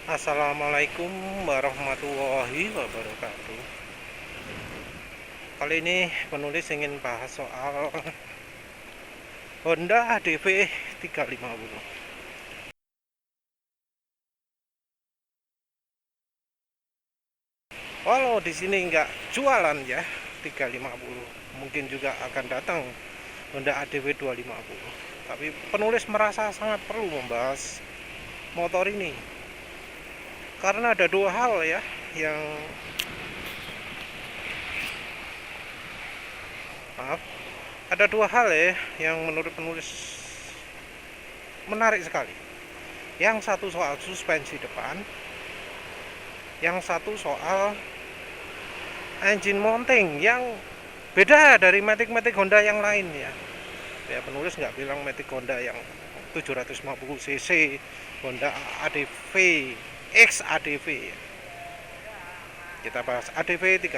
Assalamualaikum warahmatullahi wabarakatuh. Kali ini penulis ingin bahas soal Honda HDV 350. Walau di sini nggak jualan ya 350, mungkin juga akan datang Honda HDV 250. Tapi penulis merasa sangat perlu membahas motor ini karena ada dua hal ya yang maaf, ada dua hal ya yang menurut penulis menarik sekali. Yang satu soal suspensi depan, yang satu soal engine mounting yang beda dari Matic Honda yang lain ya. Ya penulis nggak bilang Matic Honda yang 750 cc, Honda ADV, X ADV ya. Kita bahas ADV 350.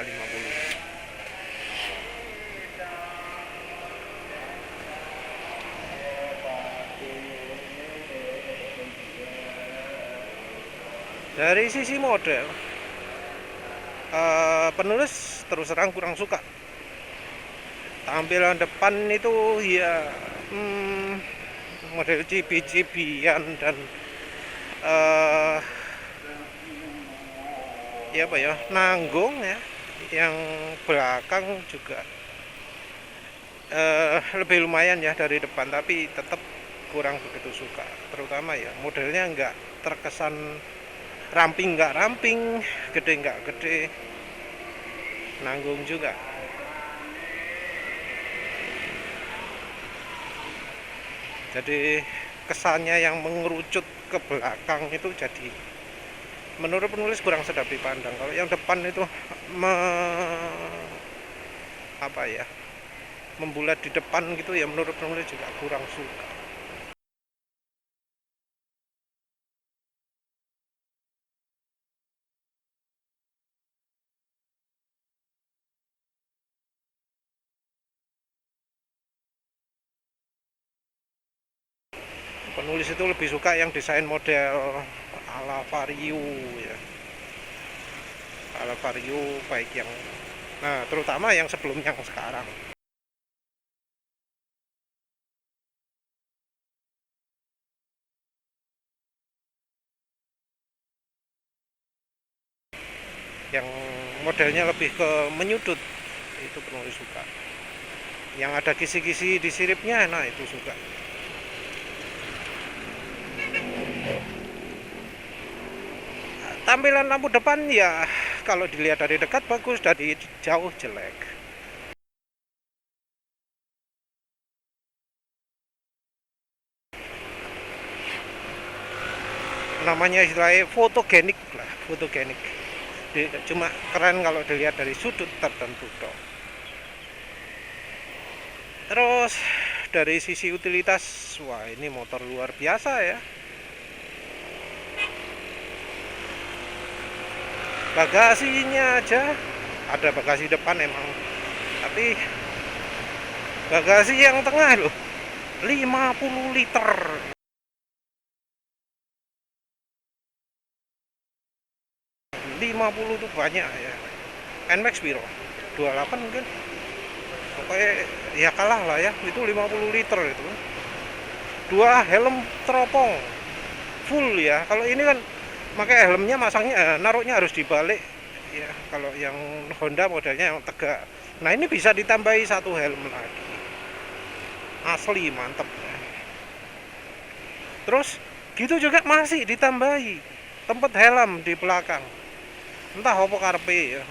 Dari sisi model, penulis terus terang kurang suka. Tampilan depan itu ya model cibi-cibian dan uh, ya apa ya, nanggung ya. Yang belakang juga lebih lumayan ya dari depan, tapi tetap kurang begitu suka. Terutama ya modelnya nggak terkesan ramping, nggak ramping, gede nggak gede, nanggung juga. Jadi kesannya yang mengerucut ke belakang itu jadi menurut penulis kurang sedap dipandang. Kalau yang depan itu me, apa ya, membulat di depan gitu ya, menurut penulis juga kurang suka. Penulis itu lebih suka yang desain model ala Vario ya, ala Vario, baik yang terutama yang sebelum yang sekarang. Yang modelnya lebih ke menyudut itu penulis suka. Yang ada kisi-kisi di siripnya, nah itu suka. Tampilan lampu depan ya kalau dilihat dari dekat bagus, dari jauh jelek. Namanya istilahnya fotogenik lah, fotogenik. Cuma keren kalau dilihat dari sudut tertentu dong. Terus dari sisi utilitas, wah ini motor luar biasa ya. Bagasinya aja, ada bagasi depan emang, tapi bagasi yang tengah loh 50 liter. 50 tuh banyak ya. Nmax biro 28 mungkin, pokoknya ya kalah lah ya, itu 50 liter itu. Dua helm teropong full ya. Kalau ini kan pakai helmnya, masangnya naruhnya harus dibalik ya. Kalau yang Honda modelnya yang tegak, nah ini bisa ditambahi satu helm lagi, asli mantep ya. Terus gitu juga masih ditambahi tempat helm di belakang, entah apa karpe ya.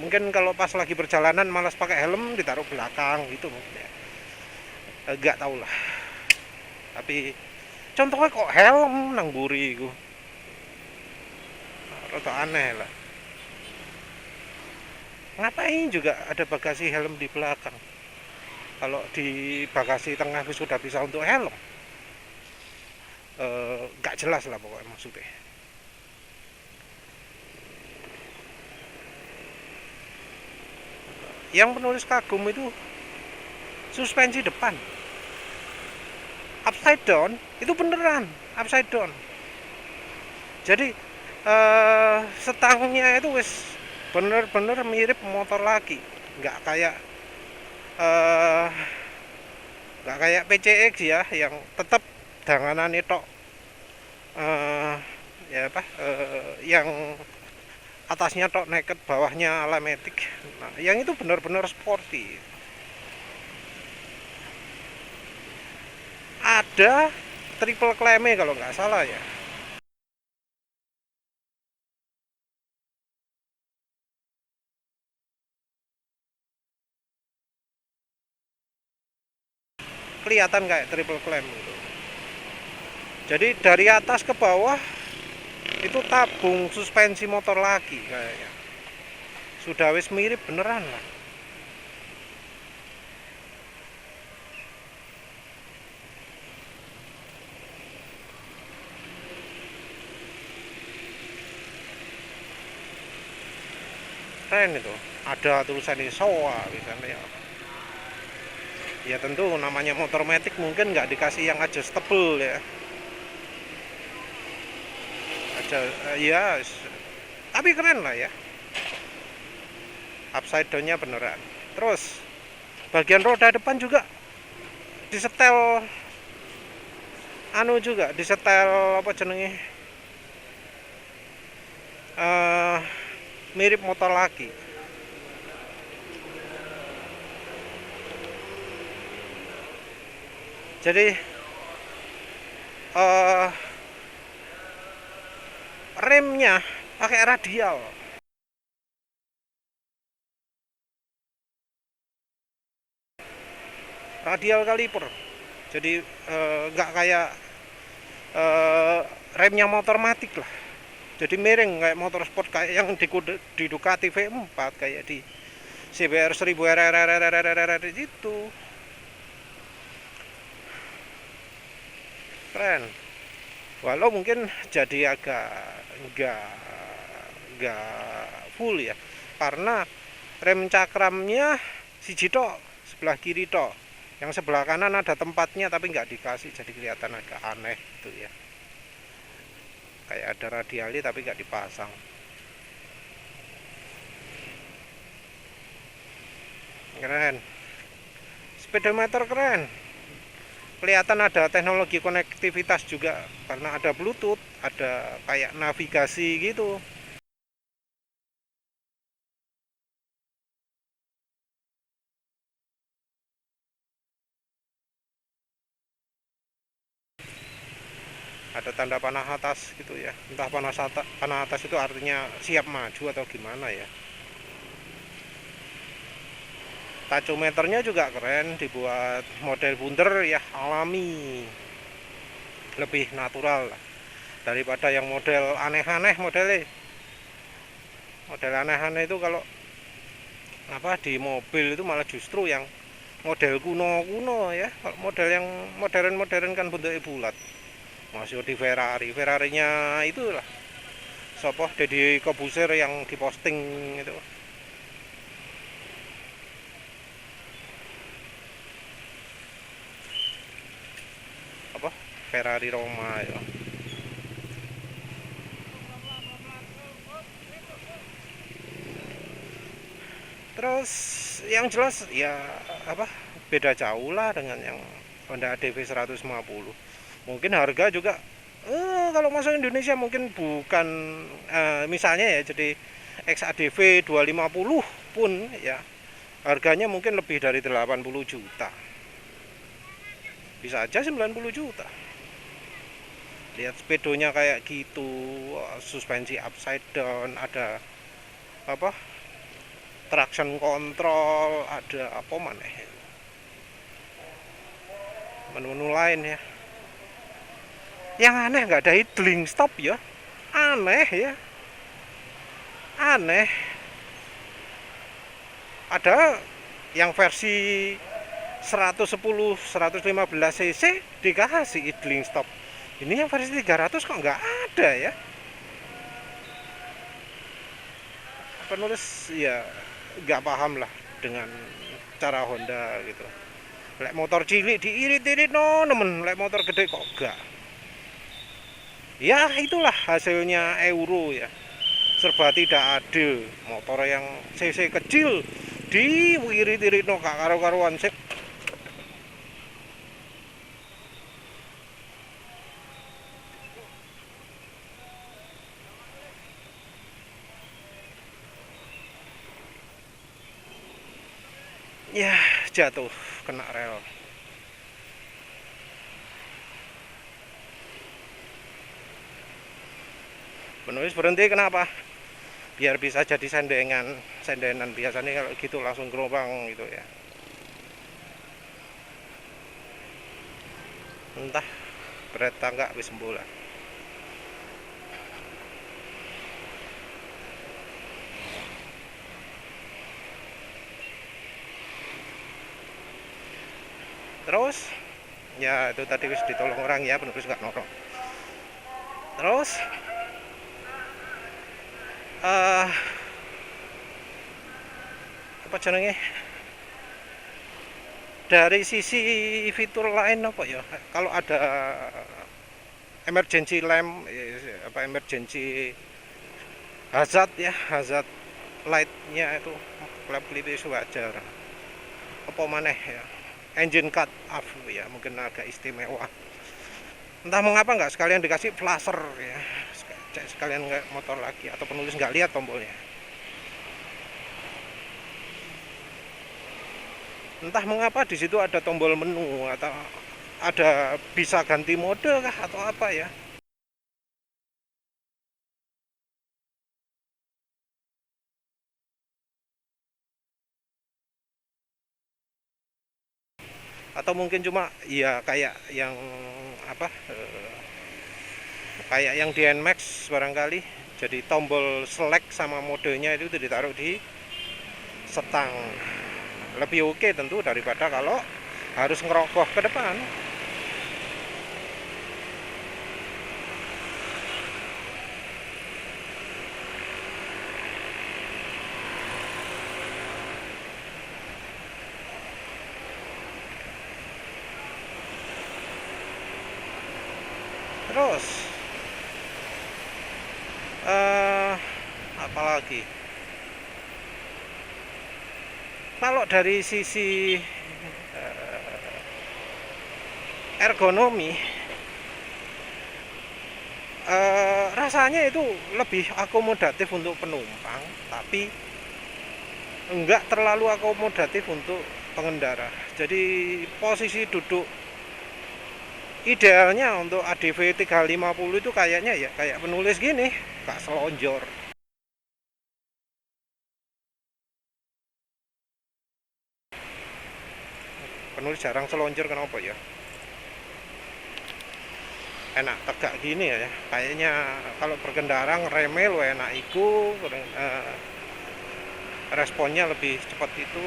Mungkin kalau pas lagi perjalanan malas pakai helm, ditaruh belakang gitu mungkin ya. Enggak tahu lah, tapi contohnya kok helm nang buri itu rada aneh lah. Ngapain juga ada bagasi helm di belakang kalau di bagasi tengah sudah bisa untuk helm? Nggak jelas lah pokoknya maksudnya. yang penulis kagum itu suspensi depan upside down, itu beneran upside down. Jadi setangnya itu wis bener-bener mirip motor lagi, nggak kayak eh, nggak kayak PCX ya, yang tetap danganan itu ya apa yang atasnya tok naked, bawahnya ala matic. Nah, yang itu benar-benar sporty. Ada triple claim kalau nggak salah ya. Kelihatan kayak triple claim gitu. Jadi dari atas ke bawah itu tabung suspensi motor lagi kayaknya. Sudah wis mirip beneran lah. Keren itu. Ada tulisan ini SOA misalnya. Ya tentu namanya motor matic mungkin nggak dikasih yang adjustable ya. Ya, tapi keren lah ya, upside down-nya beneran. Terus bagian roda depan juga disetel juga disetel apa jenenge, mirip motor lagi. Jadi remnya pakai radial. Radial kaliper. Jadi nggak kayak remnya motor matic lah. Jadi miring kayak motor sport kayak yang di Ducati V4, kayak di CBR 1000 RRRRRRR itu. Keren. Walau mungkin jadi agak nggak full ya, karena rem cakramnya siji tok, sebelah kiri tok, yang sebelah kanan ada tempatnya tapi nggak dikasih, jadi kelihatan agak aneh itu ya, kayak ada radiali tapi nggak dipasang. Keren, speedometer keren, kelihatan ada teknologi konektivitas juga karena ada Bluetooth, ada kayak navigasi gitu. Ada tanda panah atas gitu ya, entah panah atas itu artinya siap maju atau gimana ya. Tachometernya juga keren, dibuat model bundar ya, alami, lebih natural lah daripada yang model aneh-aneh. Model aneh-aneh itu kalau apa di mobil itu malah justru yang model kuno-kuno ya. Kalau model yang modern-modern kan bentuknya bulat. Masih di Ferrarinya itulah sopoh Deddy Corbuzier yang diposting itu. Apa? Ferrari Roma ya. Terus yang jelas ya apa? Beda jauh lah dengan yang Honda DV 150. Mungkin harga juga kalau masuk Indonesia mungkin bukan misalnya ya, jadi XADV 250 pun ya harganya mungkin lebih dari 80 juta, bisa aja 90 juta. Lihat speedonya kayak gitu, suspensi upside down, ada apa, traction control, ada apa mana menu-menu lain ya. Yang aneh nggak ada idling stop ya, aneh ya, aneh. Ada yang versi 110 115 cc dikasih idling stop, ini yang versi 300 kok nggak ada ya. Penulis ya nggak paham lah. dengan cara Honda gitu. Lek motor cilik diirit-irit no nemen, lek motor gede kok enggak. Ya itulah hasilnya Euro ya. Serba tidak adil. Motor yang cc kecil diirit-irit no gak karo-karuan. Ya jatuh kena rel. Penulis berhenti kenapa? Biar bisa jadi sendenan biasanya kalau gitu langsung gerobak gitu ya. Entah berat tangga wis sembulan. Terus ya itu tadi wis ditolong orang ya, penulis nggak norok. Terus apa jenenge, dari sisi fitur lain apa ya, kalau ada emergency lamp apa emergency hazard ya, hazard lightnya itu klip-klip itu wajar. Apa maneh ya, engine cut off ya, mungkin agak istimewa. Entah mengapa nggak sekalian dikasih flasher ya, sekalian nggak motor lagi, atau penulis nggak lihat tombolnya. Entah mengapa di situ ada tombol menu atau ada bisa ganti mode kah atau apa ya. Atau mungkin cuma ya kayak yang apa kayak yang di NMAX barangkali, jadi tombol select sama modenya itu ditaruh di setang. Lebih oke tentu daripada kalau harus ngerogoh ke depan. Terus apalagi kalau dari sisi ergonomi, rasanya itu lebih akomodatif untuk penumpang, tapi enggak terlalu akomodatif untuk pengendara. Jadi posisi duduk idealnya untuk ADV 350 itu kayaknya ya kayak penulis gini, gak selonjor. Penulis jarang selonjor, kenapa ya? Enak tegak gini ya, kayaknya kalau berkendara ngeremeh lo enak iku, responnya lebih cepat itu,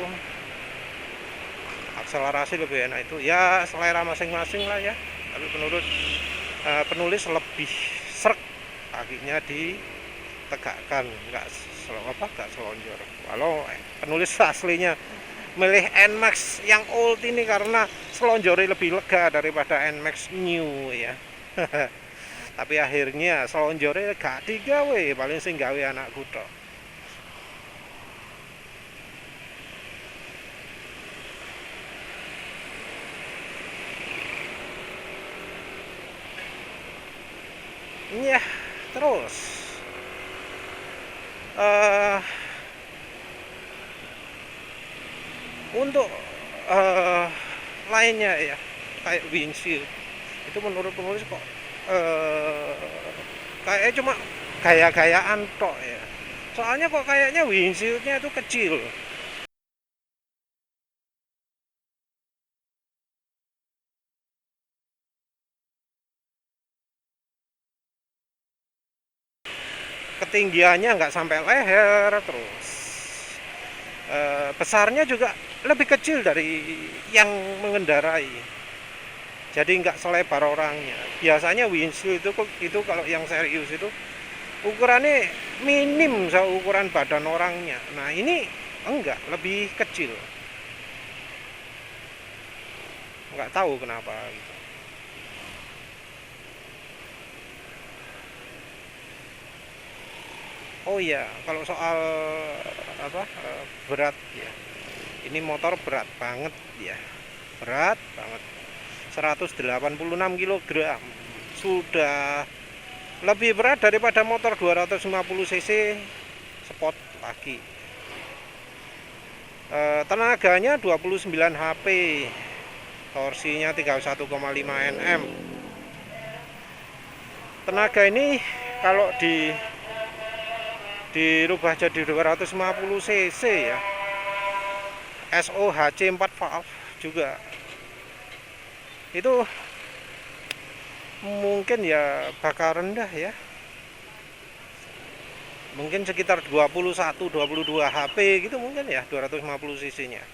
akselerasi lebih enak itu ya, selera masing-masing lah ya. Tapi penulis lebih serk, kakinya ditegakkan, nggak selonjor. Walau penulis aslinya milih NMAX yang old ini karena selonjornya lebih lega daripada NMAX new ya. Tapi akhirnya selonjornya gak digawe, paling sing gawe anakku tok. Ya, terus untuk lainnya ya, kayak windshield itu menurut penulis kok kayaknya cuma gaya-gayaan tok ya. Soalnya kok kayaknya windshieldnya itu kecil. Ketinggiannya nggak sampai leher, terus besarnya juga lebih kecil dari yang mengendarai, jadi nggak selebar orangnya. Biasanya windshield itu kalau yang serius itu ukurannya minim seukuran badan orangnya. Nah ini Enggak, lebih kecil. Nggak tahu kenapa gitu. Oh iya, kalau soal apa berat ya, ini motor berat banget ya, berat banget. 186 kilogram, sudah lebih berat daripada motor 250 cc sport lagi. Tenaganya 29 HP, torsinya 31,5 Nm. Tenaga ini kalau dirubah jadi 250 cc ya, SOHC 4 valve juga, itu mungkin ya bakal rendah ya, mungkin sekitar 21-22 HP gitu mungkin ya, 250 cc nya.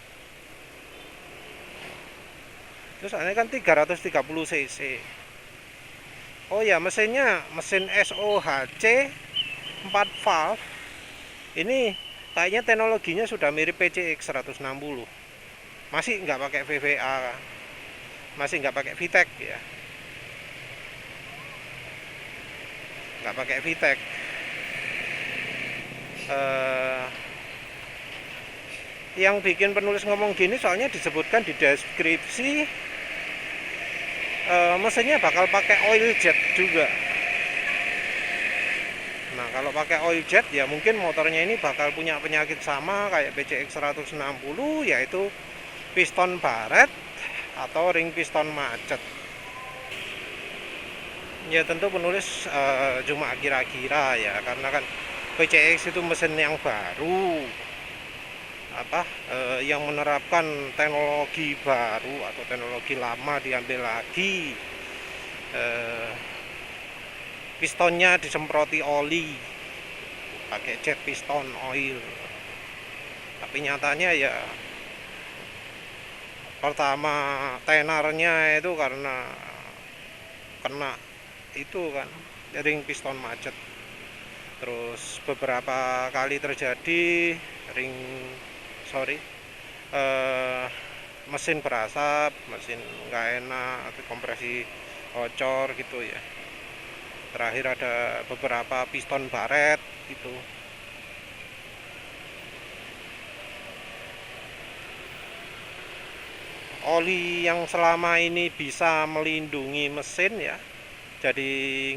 Terus ini kan 330 cc. Oh ya, mesinnya mesin SOHC 4 valve. Ini kayaknya teknologinya sudah mirip PCX 160. Masih nggak pakai VVA, masih nggak pakai VTEC ya, nggak pakai VTEC. Yang bikin penulis ngomong gini soalnya disebutkan di deskripsi, mesinnya bakal pakai oil jet juga. Nah, kalau pakai oil jet ya mungkin motornya ini bakal punya penyakit sama kayak PCX 160, yaitu piston baret atau ring piston macet. Ya tentu penulis cuma kira-kira ya, karena kan PCX itu mesin yang baru, yang menerapkan teknologi baru atau teknologi lama diambil lagi. Pistonnya disemproti oli, pakai jet piston oil. Tapi nyatanya ya, pertama tenarnya itu karena kena itu kan ring piston macet. Terus beberapa kali terjadi mesin berasap, mesin nggak enak, atau kompresi bocor gitu ya. Terakhir ada beberapa piston baret gitu. Oli yang selama ini bisa melindungi mesin ya, jadi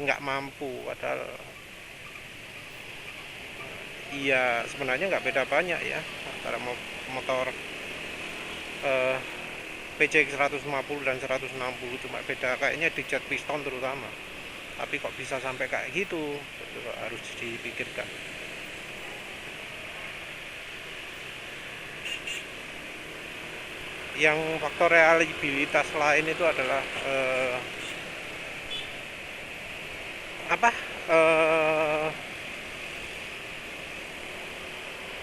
nggak mampu. Padahal iya sebenarnya nggak beda banyak ya antara motor PCX 150 dan 160, cuma beda kayaknya di jet piston terutama. Tapi kok bisa sampai kayak gitu, itu harus dipikirkan. Yang faktor reliabilitas lain itu adalah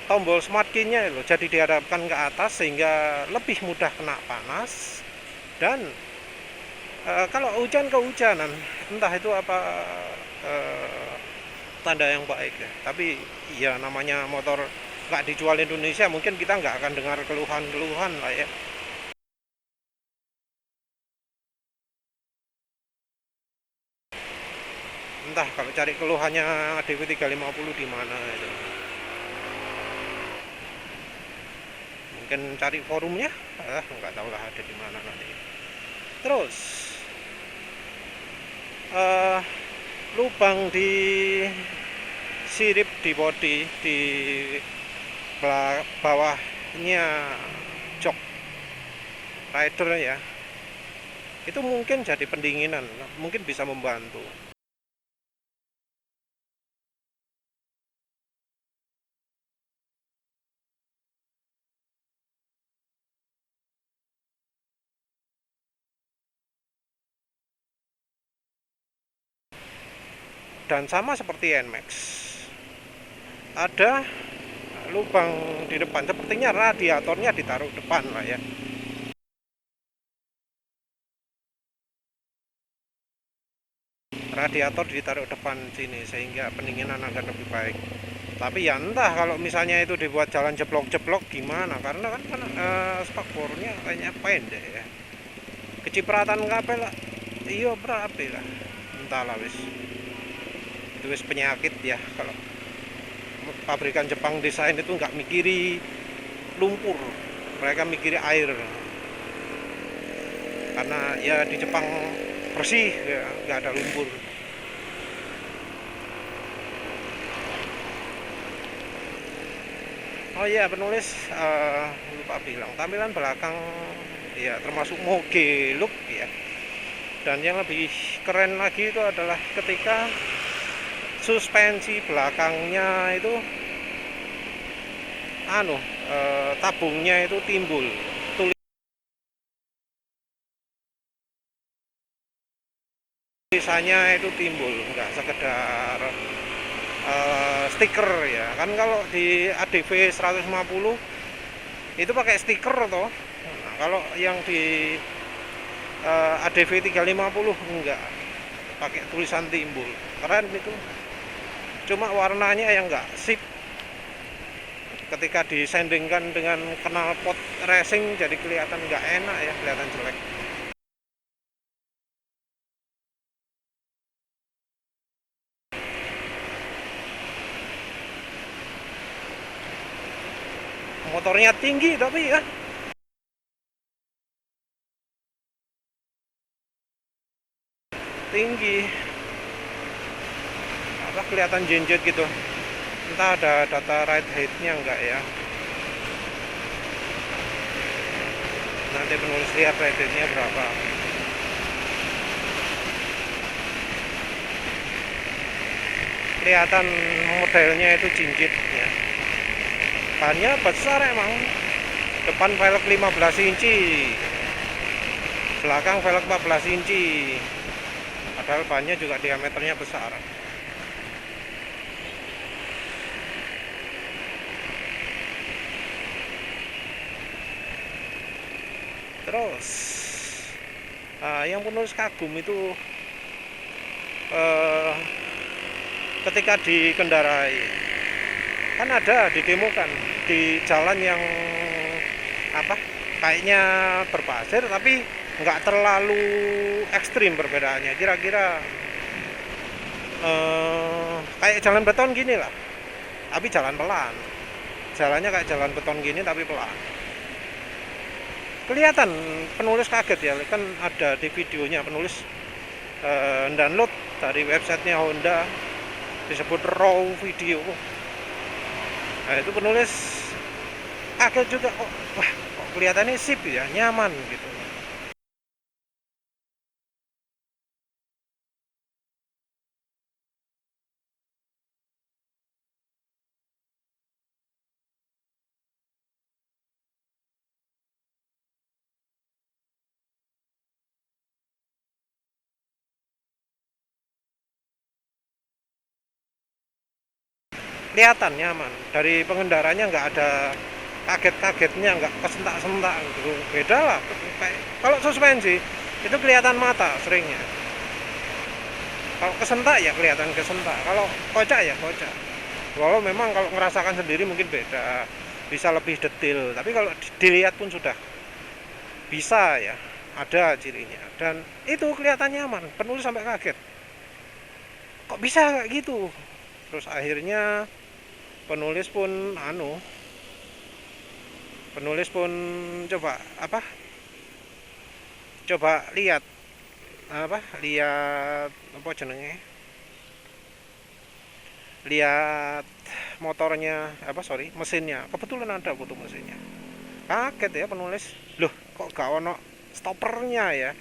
tombol smart key-nya loh, jadi dihadapkan ke atas sehingga lebih mudah kena panas. Dan kalau hujan kehujanan, entah itu apa tanda yang baik ya. Tapi ya namanya motor nggak dijual Indonesia, mungkin kita nggak akan dengar keluhan-keluhan lah ya. Entah kalau cari keluhannya DW 350 di mana itu. Mungkin cari forumnya, nggak tahu lah ada di mana nanti. Terus lubang di sirip di bodi di bawahnya jok rider ya, itu mungkin jadi pendinginan, mungkin bisa membantu. Dan sama seperti NMAX, ada lubang di depan, sepertinya radiatornya ditaruh depan lah ya. Radiator ditaruh depan sini sehingga pendinginan akan lebih baik. Tapi ya entah kalau misalnya itu dibuat jalan jeblok-jeblok gimana, karena spakbornya kayaknya pendek ya, kecipratan kabel lah, iya berapa lah, entahlah wis, itu wis penyakit ya. Kalau pabrikan Jepang desain itu nggak mikiri lumpur, mereka mikiri air, karena ya di Jepang bersih ya, nggak ada lumpur. Oh iya, penulis lupa bilang tampilan belakang ya termasuk moge look ya. Dan yang lebih keren lagi itu adalah ketika suspensi belakangnya itu tabungnya itu timbul, tulisannya itu timbul, nggak sekedar stiker ya. Kan kalau di ADV 150 itu pakai stiker toh. Nah, kalau yang di ADV 350 enggak, pakai tulisan timbul. Keren itu. Cuma warnanya yang enggak sip. Ketika disandingkan dengan knalpot racing jadi kelihatan enggak enak ya, kelihatan jelek. Motornya tinggi tapi ya tinggi, apa kelihatan jenjet gitu. Entah ada data ride height-nya enggak ya. Nanti penulis lihat ride height-nya berapa. Kelihatan modelnya itu jinjit ya. Bannya besar emang. Depan velg 15 inci, belakang velg 14 inci. Padahal bannya juga diameternya besar. Terus yang penulis kagum itu ketika dikendarai, kan ada didemokan di jalan yang apa kayaknya berpasir tapi nggak terlalu ekstrim perbedaannya, kira-kira kayak jalan beton gini lah, tapi jalan pelan, jalannya kayak jalan beton gini tapi pelan. Kelihatan penulis kaget ya, kan ada di videonya penulis download dari websitenya Honda, disebut raw video. Nah itu penulis kaget juga, wah kok kelihatannya sip ya, nyaman gitu. Kelihatan nyaman, dari pengendaranya nggak ada kaget-kagetnya, nggak kesentak-sentak gitu. Beda lah, kalau suspensi itu kelihatan mata seringnya, kalau kesentak ya kelihatan kesentak, kalau kocak ya kocak. Walau memang kalau ngerasakan sendiri mungkin beda, bisa lebih detail, tapi kalau dilihat pun sudah bisa ya, ada cirinya. Dan itu kelihatan nyaman, penulis sampai kaget, kok bisa kayak gitu. Terus akhirnya penulis pun penulis pun coba lihat apa jenenge, lihat motornya, mesinnya. Kebetulan ada foto mesinnya, kaget ya penulis, loh kok gak ono stoppernya ya.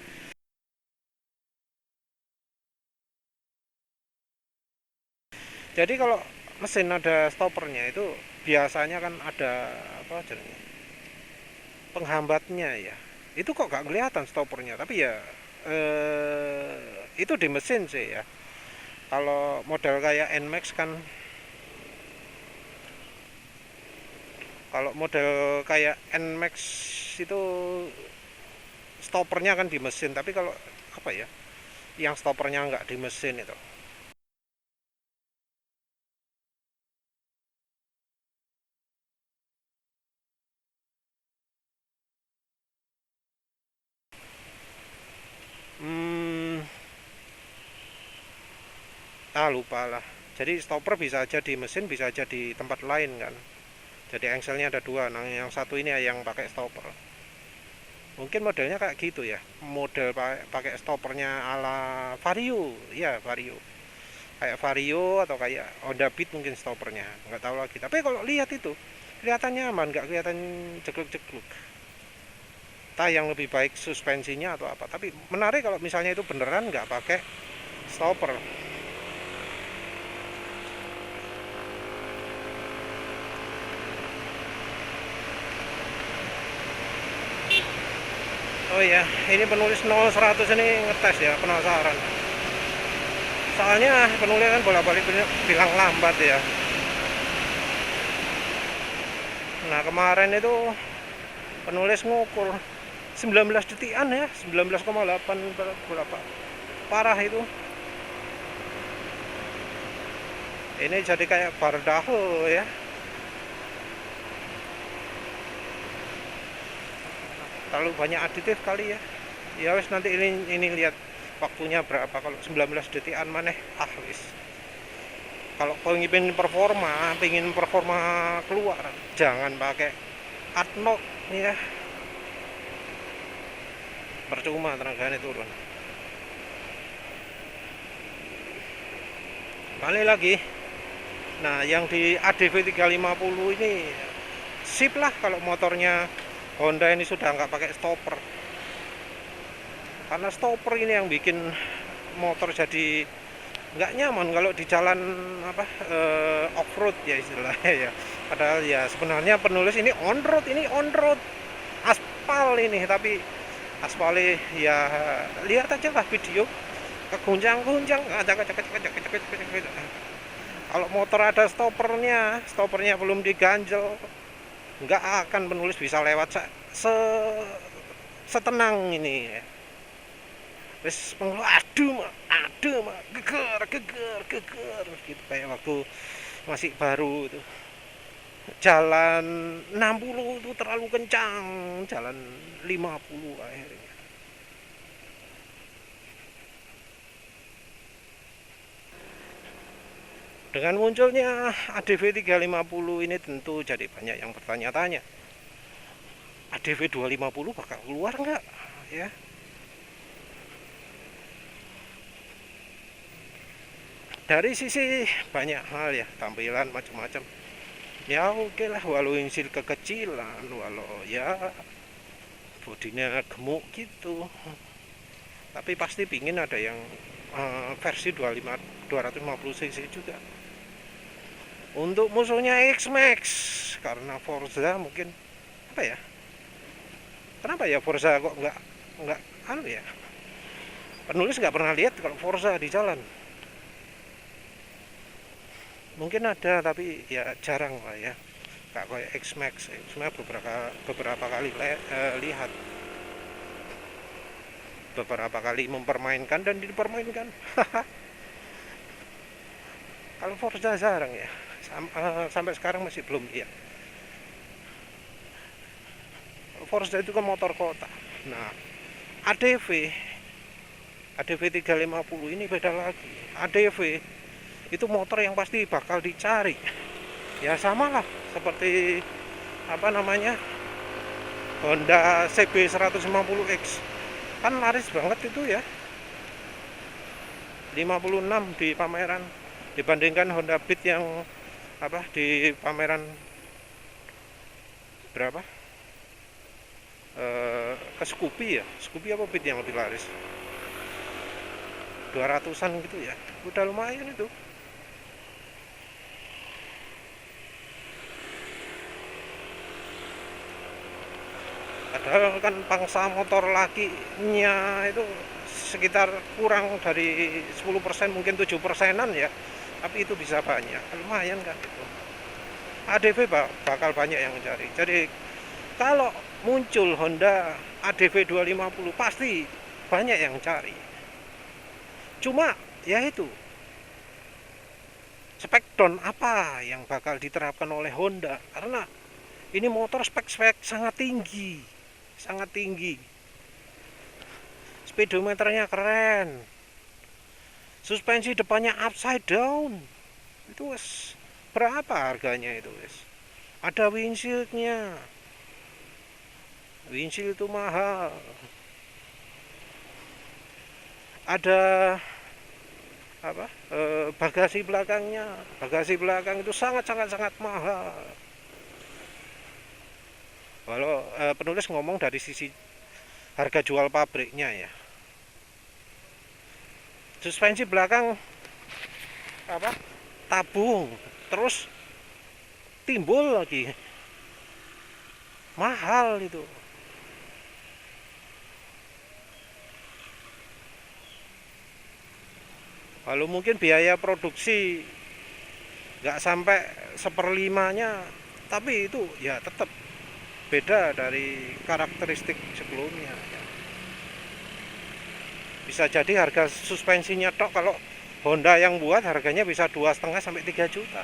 Jadi kalau mesin ada stoppernya itu biasanya kan ada penghambatnya ya. Itu kok gak kelihatan stoppernya, tapi ya itu di mesin sih ya. Kalau model kayak NMAX kan, kalau model kayak NMAX itu stoppernya kan di mesin, tapi kalau yang stoppernya nggak di mesin itu Lupa lah. Jadi stopper bisa aja di mesin, bisa aja di tempat lain kan. Jadi engselnya ada dua. Nah yang satu ini yang pakai stopper. Mungkin modelnya kayak gitu ya. Model pakai stoppernya ala Vario, ya Vario. Kayak Vario atau kayak Honda Beat mungkin stoppernya. Nggak tahu lagi. Tapi kalau lihat itu kelihatannya aman, nggak kelihatan jegluk-jegluk. Entah yang lebih baik suspensinya atau apa. Tapi menarik kalau misalnya itu beneran nggak pakai stopper. Oh iya, ini penulis 0100 ini ngetes ya, penasaran. Soalnya penulis kan bolak-balik bilang lambat ya. Nah kemarin itu penulis ngukur 19 detikan ya, 19,8 berapa. Parah itu. Ini jadi kayak bardaho ya. Terlalu banyak aditif kali ya. Ya wes nanti ini lihat waktunya berapa. Kalau 19 detikan maneh wis. Kalau pengen performa keluar, jangan pakai adnock ya. Percuma tenaganya turun. Balik lagi. Nah, yang di ADV 350 ini sip lah kalau motornya Honda ini sudah nggak pakai stopper. Karena stopper ini yang bikin motor jadi nggak nyaman kalau di jalan apa off-road ya istilahnya ya. Padahal ya sebenarnya penulis ini on road aspal ini, tapi aspalnya ya lihat aja lah video keguncang-guncang. Kalau motor ada stoppernya belum diganjel, nggak akan penulis bisa lewat setenang ini. Wis aduh geger gitu kayak waktu masih baru itu. Jalan 60 itu terlalu kencang, jalan 50 akhirnya. Dengan munculnya ADV 350 ini tentu jadi banyak yang bertanya-tanya. ADV 250 bakal keluar nggak? Ya. Dari sisi banyak hal ya, tampilan macam-macam. Ya oke lah, walau insil kekecilan, walau ya bodinya gemuk gitu. Tapi pasti pingin ada yang versi 250 cc juga. Untuk musuhnya X-Max, karena Forza mungkin apa ya? Kenapa ya Forza kok nggak anu ya? Penulis nggak pernah lihat kalau Forza di jalan. Mungkin ada tapi ya jarang lah ya. Kayak X-Max beberapa kali lihat. Beberapa kali mempermainkan dan dipermainkan. Kalau Forza jarang ya. Sampai sekarang masih belum lihat. Forza itu kan motor kota. Nah, ADV 350 ini beda lagi. ADV itu motor yang pasti bakal dicari. Ya samalah seperti apa namanya? Honda CB 150X. Kan laris banget itu ya. 56 di pameran dibandingkan Honda Beat yang apa di pameran berapa? Ke Scoopy ya. Scoopy apa Beat yang lebih laris? 200-an gitu ya. Udah lumayan itu. Padahal kan pangsa motor lakinya itu sekitar kurang dari 10%, mungkin 7%-an ya. Tapi itu bisa banyak, lumayan kan itu. ADV bakal banyak yang mencari. Jadi kalau muncul Honda ADV 250 pasti banyak yang cari. Cuma ya itu spek down apa yang bakal diterapkan oleh Honda, karena ini motor spek sangat tinggi, speedometernya keren, suspensi depannya upside down, itu wes berapa harganya itu wes. Ada windshieldnya, windshield itu mahal. Ada apa, bagasi belakang itu sangat sangat sangat mahal. Kalau penulis ngomong dari sisi harga jual pabriknya ya. Suspensi belakang apa, tabung, terus timbul lagi, mahal itu. Kalau mungkin biaya produksi nggak sampai seperlimanya, tapi itu ya tetap beda dari karakteristik sebelumnya ya. Bisa jadi harga suspensinya tok kalau Honda yang buat harganya bisa 2,5 sampai 3 juta.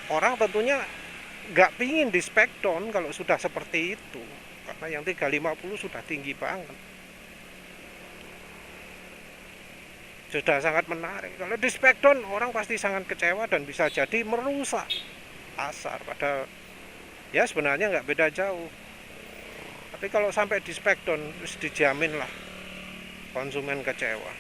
Orang tentunya nggak pingin di spek down kalau sudah seperti itu, karena yang 350 sudah tinggi banget, sudah sangat menarik. Kalau di spek down orang pasti sangat kecewa dan bisa jadi merusak pasar, padahal ya sebenarnya nggak beda jauh. Tapi kalau sampai di spek down terus dijamin lah konsumen kecewa.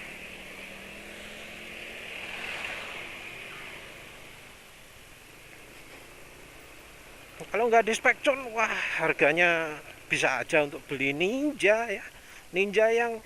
Kalau nggak di spek down, wah harganya bisa aja untuk beli Ninja ya, Ninja yang